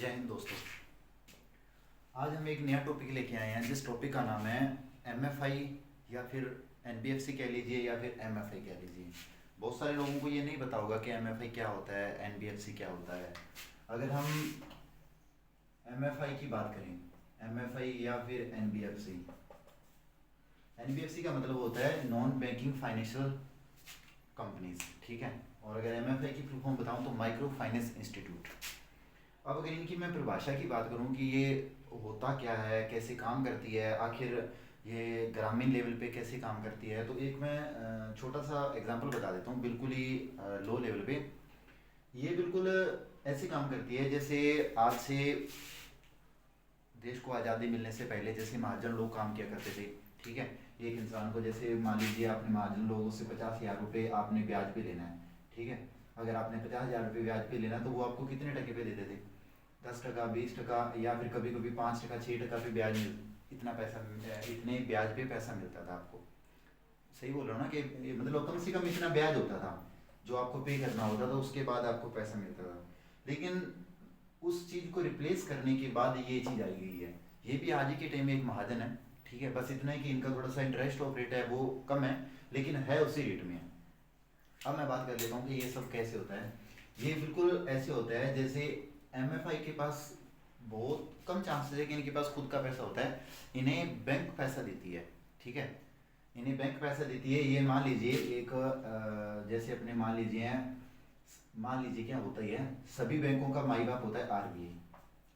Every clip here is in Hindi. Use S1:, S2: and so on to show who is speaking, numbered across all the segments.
S1: जय हिंद दोस्तों। आज हम एक नया टॉपिक लेके आए हैं जिस टॉपिक का नाम है एमएफआई या फिर एनबीएफसी कह लीजिए या फिर एमएफआई कह लीजिए। बहुत सारे लोगों को ये नहीं पता होगा कि एमएफआई क्या होता है, एनबीएफसी क्या होता है। अगर हम एमएफआई की बात करें, एमएफआई या फिर एनबीएफसी, एनबीएफसी का मतलब होता है नॉन बैंकिंग फाइनेंशियल कंपनीज, ठीक है। और अगर एमएफआई की फुल फॉर्म बताऊं तो माइक्रो फाइनेंस इंस्टीट्यूट। अब अगर इनकी मैं परिभाषा की बात करूं कि ये होता क्या है, कैसे काम करती है, आखिर ये ग्रामीण लेवल पे कैसे काम करती है, तो एक मैं छोटा सा एग्जांपल बता देता हूँ बिल्कुल ही लो लेवल पे। ये बिल्कुल ऐसे काम करती है जैसे आज से देश को आज़ादी मिलने से पहले जैसे महाजन लोग काम किया करते थे, ठीक है। एक इंसान को जैसे मान लीजिए आपने महाजन लोगों से 50,000 रुपये आपने ब्याज पे लेना है, ठीक है। अगर आपने 50,000 रुपये ब्याज पे लेना तो वो आपको कितने टके पे देते थे? 10 टका, 20 टका, या फिर कभी कभी 5 टका, 6 टका पे ब्याज इतना पैसा, इतने ब्याज पे पैसा मिलता था आपको। सही बोल रहा हूँ ना कि मतलब कम से कम इतना ब्याज होता था जो आपको पे करना होता था, उसके बाद आपको पैसा मिलता था। लेकिन उस चीज़ को रिप्लेस करने के बाद ये चीज़ आई गई है। ये भी आज ही के टाइम में एक महाजन है, ठीक है। बस इतना है कि इनका थोड़ा सा इंटरेस्ट ऑफ रेट है वो कम है, लेकिन है उसी रेट में है। अब मैं बात कर लेता हूँ कि ये सब कैसे होता है। ये बिल्कुल ऐसे होता है जैसे एमएफआई के पास बहुत कम चांसेस है कि इनके पास खुद का पैसा होता है। इन्हें बैंक पैसा देती है, ठीक है। इन्हें बैंक पैसा देती है। ये मान लीजिए एक जैसे अपने मान लीजिए क्या होता ही है, सभी बैंकों का माई बाप होता है RBI,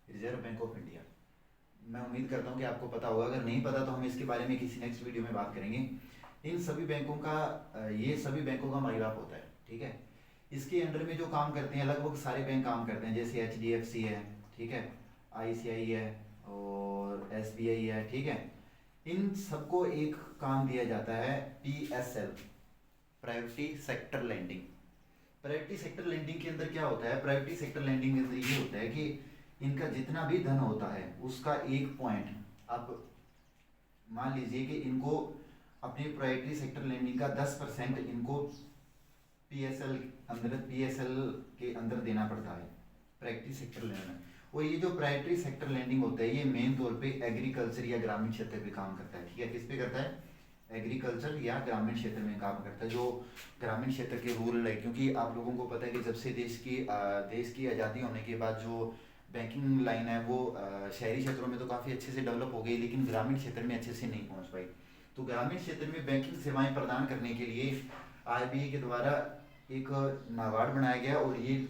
S1: reserve bank of India. मैं उम्मीद करता हूँ कि आपको पता होगा, अगर नहीं पता तो हम इसके बारे में किसी नेक्स्ट वीडियो में बात करेंगे। इन सभी बैंकों का ये सभी बैंकों का माई बाप होता है, ठीक है। इसके अंडर में जो काम करते हैं लगभग सारे बैंक काम करते हैं, जैसे एचडीएफसी है, ठीक है, आईसीआई है और एसबीआई है, ठीक है। इन सबको एक काम दिया जाता है PSL, priority sector lending. Priority sector lending के अंदर क्या होता है? प्रायोरिटी सेक्टर लेंडिंग के अंदर ये होता है कि इनका जितना भी धन होता है उसका एक पॉइंट, आप मान लीजिए कि इनको अपनी प्रायोरिटी सेक्टर लेंडिंग का 10% इनको पीएसएल के अंदर देना पड़ता है प्रायोरिटी सेक्टर लेंडिंग। और ये जो प्रायोरिटी सेक्टर लेंडिंग होता है ये मेन तौर पे एग्रीकल्चर या ग्रामीण क्षेत्र पे काम करता है, ठीक है। किस पे करता है? एग्रीकल्चर या ग्रामीण क्षेत्र में काम करता है, जो ग्रामीण क्षेत्र के रूरल है। क्योंकि आप लोगों को पता है कि जब से देश की आज़ादी होने के बाद जो बैंकिंग लाइन है वो शहरी क्षेत्रों में तो काफ़ी अच्छे से डेवलप हो गई, लेकिन ग्रामीण क्षेत्र में अच्छे से नहीं पहुंच पाई। तो ग्रामीण क्षेत्र में बैंकिंग सेवाएं प्रदान करने के लिए आरबीआई के द्वारा एक नाबार्ड बनाया गया, और ये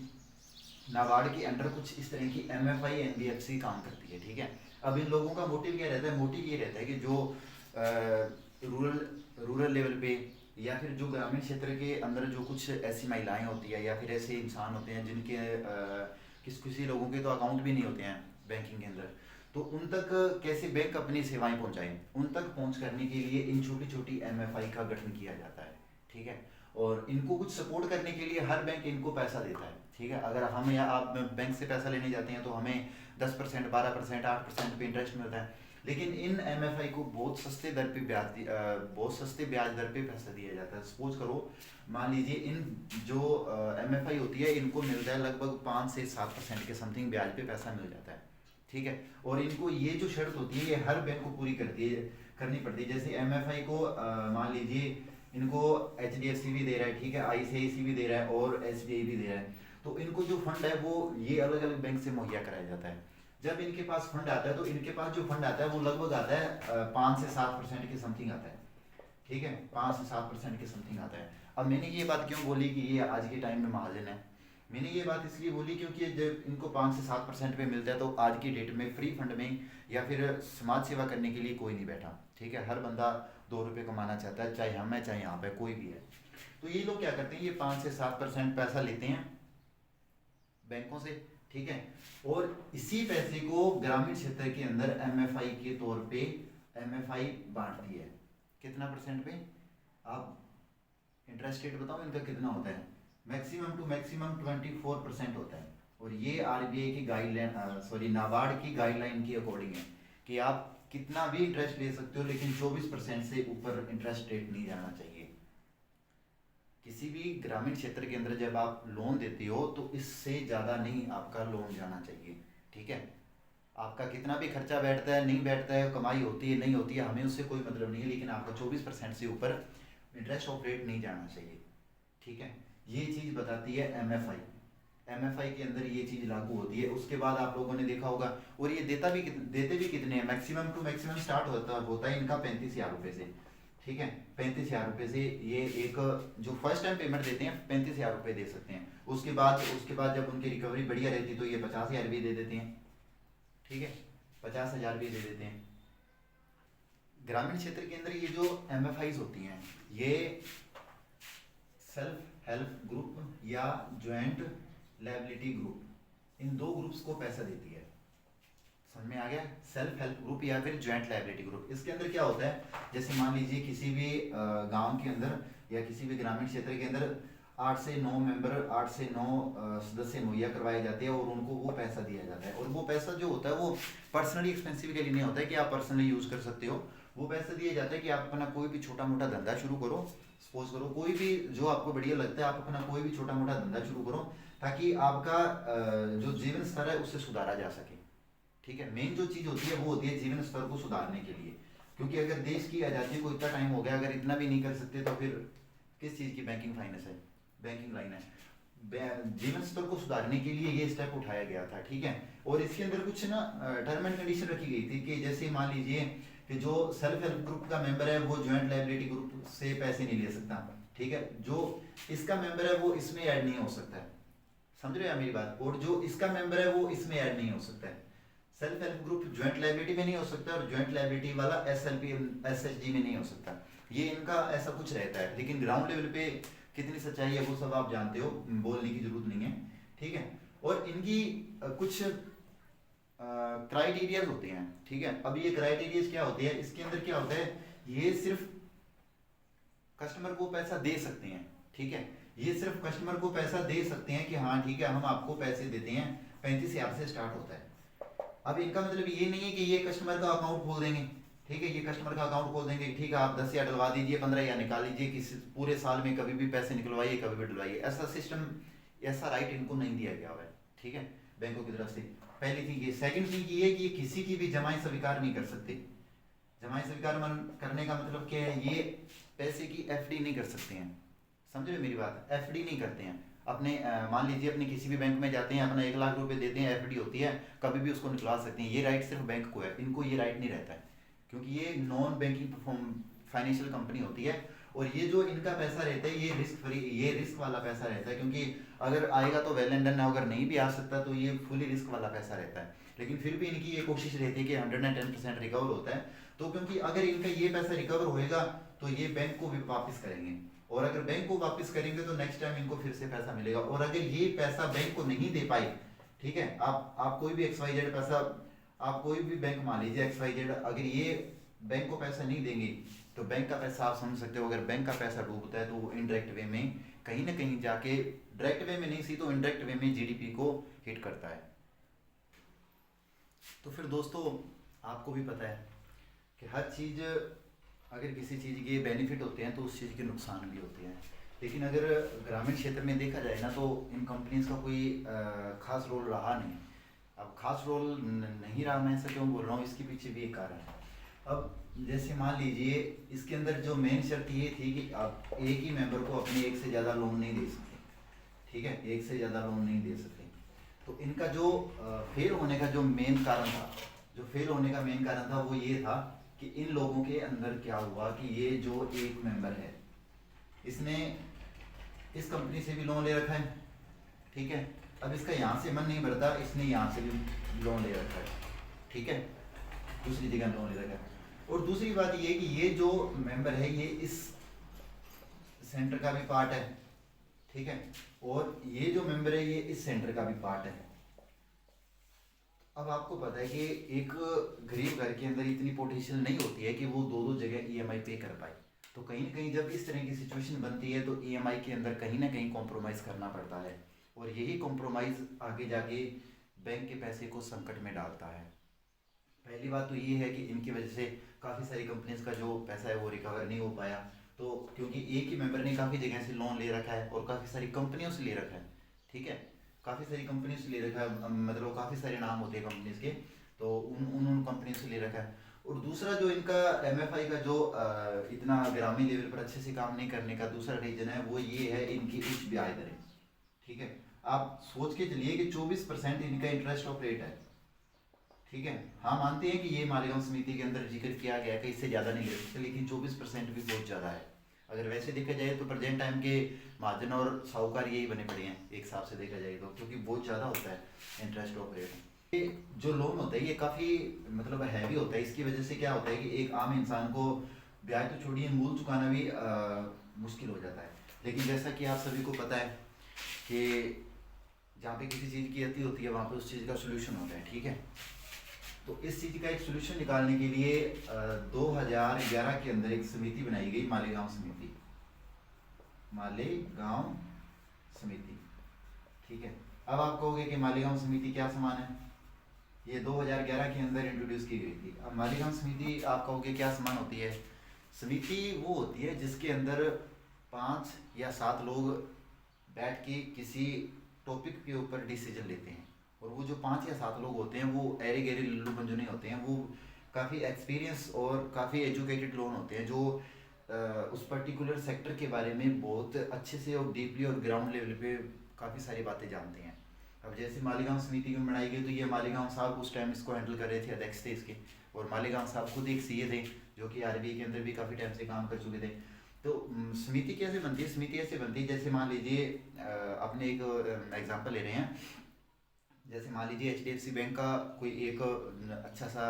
S1: नाबार्ड के अंडर कुछ इस तरह की एमएफआई एनबीएफसी काम करती है, ठीक है। अब इन लोगों का मोटिव क्या रहता है? मोटिव ये रहता है कि जो रूरल लेवल पे या फिर जो ग्रामीण क्षेत्र के अंदर जो कुछ ऐसी महिलाएं होती है या फिर ऐसे इंसान होते हैं जिनके किसी लोगों के तो अकाउंट भी नहीं होते हैं बैंकिंग के अंदर, तो उन तक कैसे बैंक अपनी सेवाएं पहुंचाएं, उन तक पहुंच करने के लिए इन छोटी छोटी एमएफआई का गठन किया जाता है, ठीक है। और इनको कुछ सपोर्ट करने के लिए हर बैंक इनको पैसा देता है, ठीक है। अगर हम या आप बैंक से पैसा लेने जाते हैं तो हमें 10%, 12%, 8% पे इंटरेस्ट मिलता है। लेकिन इन एमएफआई को बहुत सस्ते ब्याज दर पे पैसा दिया जाता है। सपोज करो, मान लीजिए इन जो एमएफआई होती है इनको मिलता है लगभग 5 से 7% के समथिंग ब्याज पे पैसा मिल जाता है, ठीक है। और इनको ये जो शर्त होती है ये हर बैंक को पूरी करनी पड़ती है। जैसे एमएफआई को मान लीजिए इनको एचडीएफसी भी दे रहा है, ठीक है, आईसीआईसी भी दे रहा है और एसबीआई भी दे रहा है। तो इनको जो फंड है वो ये अलग अलग बैंक से मुहैया कराया जाता है। जब इनके पास फंड आता है तो इनके पास जो फंड आता है वो लगभग आता है 5 से 7% के समथिंग आता है, ठीक है। 5 से 7% के समथिंग आता है। अब मैंने ये बात क्यों बोली कि ये आज के टाइम में महाजन है? मैंने ये बात इसलिए बोली क्योंकि जब इनको 5 से 7% पे मिलता है तो आज की डेट में फ्री फंड में या फिर समाज सेवा करने के लिए कोई नहीं बैठा, ठीक है। हर बंदा 2 रुपये कमाना चाहता है, चाहे हम है चाहे यहाँ पे कोई भी है। तो ये लोग क्या करते हैं, ये 5 से 7% पैसा लेते हैं बैंकों से, ठीक है। और इसी पैसे को ग्रामीण क्षेत्र के अंदर एमएफआई के तौर पे एमएफआई बांटती है। कितना परसेंट पे? आप इंटरेस्ट रेट बताओ इनका कितना होता है? मैक्सिमम टू मैक्सिमम 24% होता है। और ये आरबीआई की गाइडलाइन, सॉरी, नाबार्ड की गाइडलाइन के अकॉर्डिंग है कि आप कितना भी इंटरेस्ट ले सकते हो, लेकिन 24% से ऊपर इंटरेस्ट रेट नहीं जाना चाहिए। किसी भी ग्रामीण क्षेत्र के अंदर जब आप लोन देते हो तो इससे ज़्यादा नहीं आपका लोन जाना चाहिए, ठीक है, आपका कितना भी खर्चा बैठता है नहीं बैठता है, कमाई होती है नहीं होती है, हमें उससे कोई मतलब नहीं है, लेकिन आपका 24% से ऊपर इंटरेस्ट ऑफ रेट नहीं जाना चाहिए। ठीक है, ये चीज़ बताती है एमएफआई। एमएफआई के अंदर ये चीज़ लागू होती है। उसके बाद आप लोगों ने देखा होगा, और ये देते भी कितने हैं, मैक्सिमम टू मैक्सिमम स्टार्ट होता है इनका 35,000 रुपये से। ठीक है, 35,000 रुपये से ये एक जो फर्स्ट टाइम पेमेंट देते हैं 35,000 रुपये दे सकते हैं। उसके बाद जब उनकी रिकवरी बढ़िया रहती है तो ये 50,000 भी दे देते हैं। ठीक है, 50,000 भी दे देते हैं। ग्रामीण क्षेत्र के अंदर ये जो एमएफआईज होती हैं, ये सेल्फ हेल्प ग्रुप या ज्वाइंट लायबिलिटी ग्रुप, इन दो ग्रुप्स को पैसा देती है। समझ में आ गया? सेल्फ हेल्प ग्रुप या फिर ज्वाइंट लायबिलिटी ग्रुप। इसके अंदर क्या होता है, जैसे मान लीजिए किसी भी गांव के अंदर या किसी भी ग्रामीण क्षेत्र के अंदर 8 से 9 सदस्य मुहैया करवाए जाते हैं और उनको वो पैसा दिया जाता है। और वो पैसा जो होता है वो पर्सनली एक्सपेंसिव के लिए नहीं होता है कि आप पर्सनली यूज़ कर सकते हो। वो पैसा दिया जाता है कि आप अपना कोई भी छोटा मोटा धंधा शुरू करो। सपोज करो कोई भी जो आपको बढ़िया लगता है, आप अपना कोई भी छोटा मोटा धंधा शुरू करो ताकि आपका जो जीवन स्तर है उससे सुधारा जा सके। ठीक है, मेन जो चीज़ होती है वो होती है जीवन स्तर को सुधारने के लिए। क्योंकि अगर देश की आज़ादी को इतना टाइम हो गया, अगर इतना भी नहीं कर सकते तो फिर किस चीज़ की बैंकिंग फाइनेंस है, बैंकिंग लाइन है। जीवन स्तर को सुधारने के लिए ये स्टेप उठाया गया था। ठीक है, और इसके अंदर कुछ ना टर्म एंड कंडीशन रखी गई थी कि जैसे मान लीजिए कि जो सेल्फ हेल्प ग्रुप का मेंबर है वो ज्वाइंट लायबिलिटी ग्रुप से पैसे नहीं ले सकता। ठीक है, जो इसका मेंबर है वो इसमें ऐड नहीं हो सकता है। समझ रहे हो मेरी बात? और जो इसका मेंबर है वो इसमें ऐड नहीं हो सकता है। Self help group joint liability में नहीं हो सकता और ज्वाइंट लायबिलिटी वाला एसएलपी एसएचजी में नहीं हो सकता। ये इनका ऐसा कुछ रहता है, लेकिन ग्राउंड लेवल पे कितनी सच्चाई है वो सब आप जानते हो, बोलने की जरूरत नहीं है। ठीक है, और इनकी कुछ क्राइटेरियाज होते हैं। ठीक है, अब ये क्राइटेरियाज क्या होते हैं, इसके अंदर क्या होता है, ये सिर्फ कस्टमर को पैसा दे सकते हैं। ठीक है, ये सिर्फ कस्टमर को पैसा दे सकते हैं कि हाँ ठीक है हम आपको पैसे देते हैं। 35,000 से स्टार्ट होता है। अब इनका मतलब ये नहीं है कि ये कस्टमर का अकाउंट खोल देंगे। ठीक है, ये कस्टमर का अकाउंट खोल देंगे, ठीक है आप 10,000 डलवा दीजिए, 15,000 निकाल लीजिए, किसी पूरे साल में कभी भी पैसे निकलवाइए कभी भी डलवाइए। ऐसा सिस्टम, ऐसा राइट इनको नहीं दिया गया हुआ है। ठीक है, बैंकों की तरफ से। पहली चीज ये। सेकंड चीज ये है कि किसी की भी जमाई स्वीकार नहीं कर सकते। जमाई स्वीकार करने का मतलब क्या है, ये पैसे की एफडी नहीं कर सकते हैं। समझ रहे हो मेरी बात? एफडी नहीं करते हैं अपने। मान लीजिए अपने किसी भी बैंक में जाते हैं, अपना 1 लाख रुपए देते हैं, एफडी होती है, कभी भी उसको निकलवा सकते हैं। ये राइट सिर्फ बैंक को है, इनको ये राइट नहीं रहता है, क्योंकि ये नॉन बैंकिंग फाइनेंशियल कंपनी होती है। और ये जो इनका पैसा रहता है ये रिस्क फ्री, ये रिस्क वाला पैसा रहता है, क्योंकि अगर आएगा तो वेल एंड डन, अगर नहीं भी आ सकता तो ये फुली रिस्क वाला पैसा रहता है। लेकिन फिर भी इनकी ये कोशिश रहती है कि 110% रिकवर होता है। तो क्योंकि अगर इनका ये पैसा रिकवर होएगा तो ये बैंक को भी वापस करेंगे, और अगर बैंक को वापस करेंगे तो नेक्स्ट टाइम इनको फिर से पैसा मिलेगा। और अगर ये पैसा बैंक को नहीं दे पाए, ठीक है, आप कोई भी XYZ पैसा, आप कोई भी बैंक मान लीजिए XYZ, अगर ये बैंक को पैसा नहीं देंगे तो बैंक का पैसा, आप समझ सकते हो, अगर बैंक का पैसा डूबता है तो वो इनडायरेक्ट वे में कहीं ना कहीं जाके, डायरेक्ट वे में नहीं सी तो इनडायरेक्ट वे में जीडीपी को हिट करता है। तो फिर दोस्तों आपको भी पता है कि हर चीज़, अगर किसी चीज़ के बेनिफिट होते हैं तो उस चीज़ के नुकसान भी होते हैं। लेकिन अगर ग्रामीण क्षेत्र में देखा जाए ना तो इन कंपनीज का कोई खास रोल रहा नहीं। अब खास रोल नहीं रहा, मैं ऐसा क्यों बोल रहा हूँ, इसके पीछे भी एक कारण है। अब जैसे मान लीजिए इसके अंदर जो मेन शर्त ये थी कि आप एक ही मेंबर को अपने एक से ज़्यादा लोन नहीं दे सकते। ठीक है, एक से ज़्यादा लोन नहीं दे सकते। तो इनका जो फेल होने का जो मेन कारण था, जो फेल होने का मेन कारण था वो ये था कि इन लोगों के अंदर क्या हुआ कि ये जो एक मेंबर है इसने इस कंपनी से भी लोन ले रखा है। ठीक है, अब इसका यहाँ से मन नहीं भरता, इसने यहाँ से भी लोन ले रखा है। ठीक है, दूसरी जगह लोन ले रखा है। और दूसरी बात ये कि ये जो मेंबर है ये इस सेंटर का भी पार्ट है। ठीक है, और ये जो मेंबर है ये इस सेंटर का भी पार्ट है। अब आपको पता है कि एक गरीब घर के अंदर इतनी पोटेंशियल नहीं होती है कि वो दो दो जगह ईएमआई पे कर पाए। तो कहीं ना कहीं जब इस तरह की सिचुएशन बनती है तो ईएमआई के अंदर कहीं ना कहीं कॉम्प्रोमाइज़ करना पड़ता है, और यही कॉम्प्रोमाइज़ आगे जाके बैंक के पैसे को संकट में डालता है। पहली बात तो ये है कि इनकी वजह से काफ़ी सारी कंपनीज का जो पैसा है वो रिकवर नहीं हो पाया। तो क्योंकि एक ही मेंबर ने काफ़ी जगह से लोन ले रखा है और काफ़ी सारी कंपनियों से ले रखा है। ठीक है, काफ़ी सारी कंपनी से ले रखा है, मतलब काफ़ी सारे नाम होते हैं कंपनीज के, तो उन कंपनी से ले रखा है। और दूसरा जो इनका एमएफआई का जो इतना ग्रामीण लेवल पर अच्छे से काम नहीं करने का दूसरा रीजन है वो ये है इनकी उच्च ब्याज दरें। ठीक है, आप सोच के चलिए कि 24% इनका इंटरेस्ट ऑफ रेट है। ठीक है, हाँ मानते हैं कि ये मालेगांव समिति के अंदर जिक्र किया गया है कि इससे ज़्यादा नहीं ले सकते, लेकिन 24% भी बहुत ज़्यादा है। अगर वैसे देखा जाए तो प्रेजेंट टाइम के महाजन और साहूकार यही बने पड़े हैं एक हिसाब से देखा जाए तो, क्योंकि बहुत ज़्यादा होता है इंटरेस्ट ऑफ रेट। ये जो लोन होता है ये काफ़ी मतलब हैवी होता है। इसकी वजह से क्या होता है कि एक आम इंसान को ब्याज तो छोड़िए मूल चुकाना भी मुश्किल हो जाता है। लेकिन जैसा कि आप सभी को पता है कि जहाँ पे किसी चीज़ की गलती होती है वहाँ पे उस चीज़ का सोल्यूशन होता है। ठीक है, तो इस चीज़ का एक सोल्यूशन निकालने के लिए 2011 के अंदर एक समिति बनाई गई, मालेगांव समिति, मालेगांव समिति। ठीक है, अब आप कहोगे कि मालेगांव समिति क्या समान है, ये 2011 के अंदर इंट्रोड्यूस की गई थी। अब मालेगांव समिति आप कहोगे क्या समान होती है। समिति वो होती है जिसके अंदर 5 या 7 लोग बैठ के किसी टॉपिक के ऊपर डिसीजन लेते हैं, और वो जो 5 या 7 लोग होते हैं वो ऐरे गहरे लल्लू पंजू नहीं होते हैं, वो काफ़ी एक्सपीरियंस और काफ़ी एजुकेटेड लोग होते हैं जो उस पर्टिकुलर सेक्टर के बारे में बहुत अच्छे से और डीपली और ग्राउंड लेवल पे काफ़ी सारी बातें जानते हैं। अब जैसे मालेगांव समिति में बनाई गई तो ये मालेगांव साहब उस टाइम इसको हैंडल कर रहे थे, अध्यक्ष थे इसके, और मालेगांव साहब खुद एक सीए थे जो कि आरबीआई के अंदर भी काफ़ी टाइम से काम कर चुके थे। तो समिति कैसे बनती है, समिति ऐसे बनती है जैसे मान लीजिए अपने एक एग्जांपल ले रहे हैं, जैसे मान लीजिए एचडीएफसी बैंक का कोई एक अच्छा सा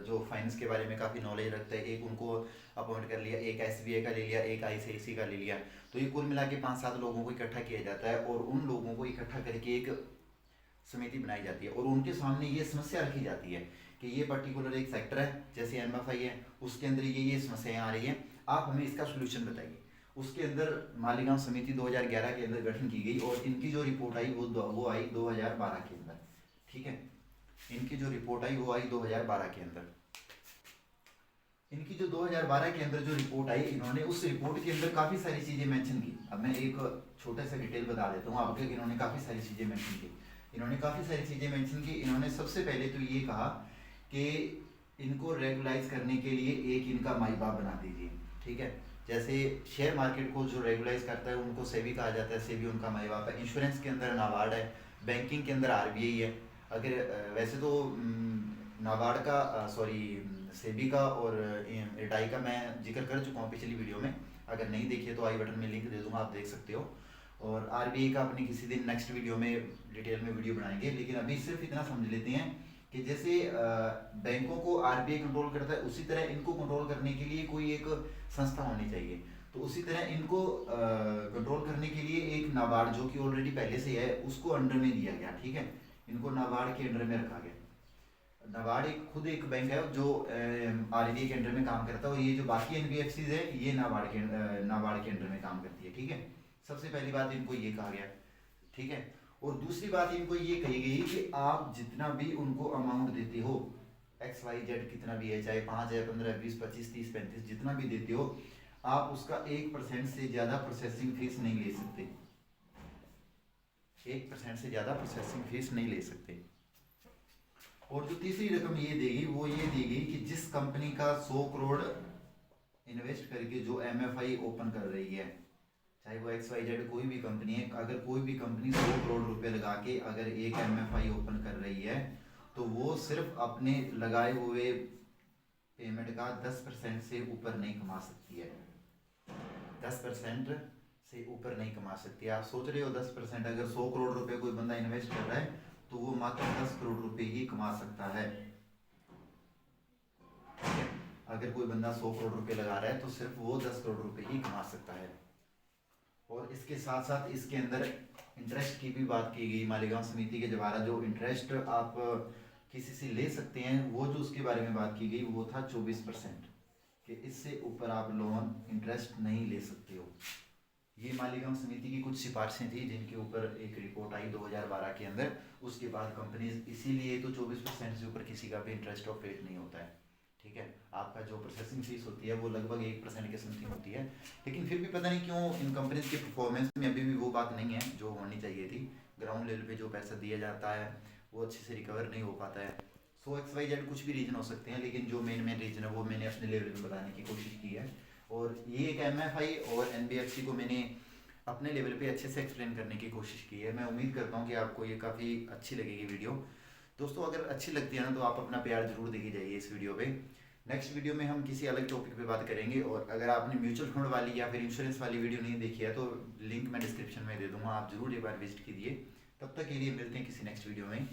S1: जो फाइनेंस के बारे में काफ़ी नॉलेज रखता है, एक उनको अपॉइंट कर लिया, एक एसबीआई का ले लिया, एक आईसीआईसी का ले लिया, तो ये कुल मिला के 5-7 लोगों को इकट्ठा किया जाता है और उन लोगों को इकट्ठा करके एक समिति बनाई जाती है और उनके सामने ये समस्या रखी जाती है कि ये पर्टिकुलर एक सेक्टर है जैसे एमएफआई है, उसके अंदर ये समस्याएं आ रही हैं, आप हमें इसका सोल्यूशन बताइए। उसके अंदर मालेगांव समिति 2011 के अंदर गठन की गई और इनकी जो रिपोर्ट आई वो आई 2012 के अंदर। ठीक है, इनकी जो रिपोर्ट आई वो आई 2012 के अंदर। इनकी जो 2012 के अंदर जो रिपोर्ट आई, इन्होंने उस रिपोर्ट के अंदर काफ़ी सारी चीज़ें मेंशन की। अब मैं एक छोटा सा डिटेल बता देता हूँ आपको कि इन्होंने काफ़ी सारी चीज़ें मेंशन की। इन्होंने काफ़ी सारी चीज़ें मेंशन की। इन्होंने सबसे पहले तो ये कहा कि इनको रेगुलाइज करने के लिए एक इनका माई बाप बना दीजिए। ठीक है, जैसे शेयर मार्केट को जो रेगुलाइज करता है उनको सेबी कहा जाता है, सेबी उनका माई बाप है। इंश्योरेंस के अंदर नाबार्ड है, बैंकिंग के अंदर आरबीआई है। अगर वैसे तो नाबार्ड का सॉरी सेबी का और इटाई का मैं जिक्र कर चुका हूँ पिछली वीडियो में, अगर नहीं देखिए तो आई बटन में लिंक दे दूंगा, आप देख सकते हो। और आरबीआई का अपनी किसी दिन नेक्स्ट वीडियो में डिटेल में वीडियो बनाएंगे, लेकिन अभी सिर्फ इतना समझ लेते हैं कि जैसे बैंकों को आरबीआई कंट्रोल करता है उसी तरह इनको कंट्रोल करने के लिए कोई एक संस्था होनी चाहिए। तो उसी तरह इनको कंट्रोल करने के लिए एक नाबार्ड जो कि ऑलरेडी पहले से है उसको अंडर में दिया गया। ठीक है, इनको नाबार्ड के अंडर में रखा गया। नाबार्ड एक खुद एक बैंक है जो आरबीआई के अंडर में काम करता है और ये जो बाकी एनबीएफसी है ये नाबार्ड के अंडर में काम करती है। ठीक है, सबसे पहली बात इनको ये कहा गया। ठीक है, और दूसरी बात इनको ये कही गई कि आप जितना भी उनको अमाउंट देते हो XYZ कितना भी है, चाहे 5 है, 15, 20, 25, 30, 35 जितना भी देते हो, आप उसका 1% से ज़्यादा प्रोसेसिंग फीस नहीं ले सकते। 1% से ज़्यादा प्रोसेसिंग फीस नहीं ले सकते। और जो तीसरी रकम ये देगी वो ये देगी कि जिस कंपनी का 100 करोड़ इन्वेस्ट करके जो एमएफआई ओपन कर रही है, चाहे वो XYZ कोई भी कंपनी है, अगर कोई भी कंपनी 100 करोड़ रुपए लगा के अगर एक एमएफआई ओपन कर रही है तो वो सिर्फ अपने लगाए हुए पेमेंट का 10% से ऊपर नहीं कमा सकती है। 10% से ऊपर नहीं कमा सकती है। आप सोच रहे हो 10%, अगर 100 करोड़ रुपए कोई बंदा इन्वेस्ट कर रहा है तो वो मात्र 10 करोड़ रुपए ही कमा सकता है। ठीक है, अगर कोई बंदा 100 करोड़ रुपए लगा रहा है तो सिर्फ वो 10 करोड़ रुपए ही कमा सकता है। और इसके साथ साथ इसके अंदर इंटरेस्ट की भी बात की गई। मालेगांव समिति के द्वारा जो इंटरेस्ट आप किसी से ले सकते हैं वो जो उसके बारे में बात की गई वो था 24%, कि इससे ऊपर आप लोन इंटरेस्ट नहीं ले सकते हो। ये मालेगांव समिति की कुछ सिफारिशें थी जिनके ऊपर एक रिपोर्ट आई 2012 के अंदर। उसके बाद कंपनीज इसीलिए तो 24% से ऊपर किसी का भी इंटरेस्ट ऑफ रेट नहीं होता है। ठीक है, आपका जो प्रोसेसिंग फीस होती है वो लगभग 1% के समथिंग होती है, लेकिन फिर भी पता नहीं क्यों इन कंपनीज के परफॉर्मेंस में अभी भी वो बात नहीं है जो होनी चाहिए थी। ग्राउंड लेवल पे जो पैसा दिया जाता है वो अच्छे से रिकवर नहीं हो पाता है। सो XYZ कुछ भी रीज़न हो सकते हैं, लेकिन जो मेन रीज़न है वो मैंने अपने लेवल में बताने की कोशिश की है। और ये एक MFI और NBFC को मैंने अपने लेवल पे अच्छे से एक्सप्लेन करने की कोशिश की है। मैं उम्मीद करता हूँ कि आपको ये काफ़ी अच्छी लगेगी वीडियो। दोस्तों अगर अच्छी लगती है ना तो आप अपना प्यार जरूर देके जाइए इस वीडियो पे। नेक्स्ट वीडियो में हम किसी अलग टॉपिक पे बात करेंगे। और अगर आपने म्यूचुअल फंड वाली या फिर इंश्योरेंस वाली वीडियो नहीं देखी है तो लिंक मैं डिस्क्रिप्शन में दे दूँगा, आप जरूर एक बार विजिट कीजिए। तब तक के लिए मिलते हैं किसी नेक्स्ट वीडियो में।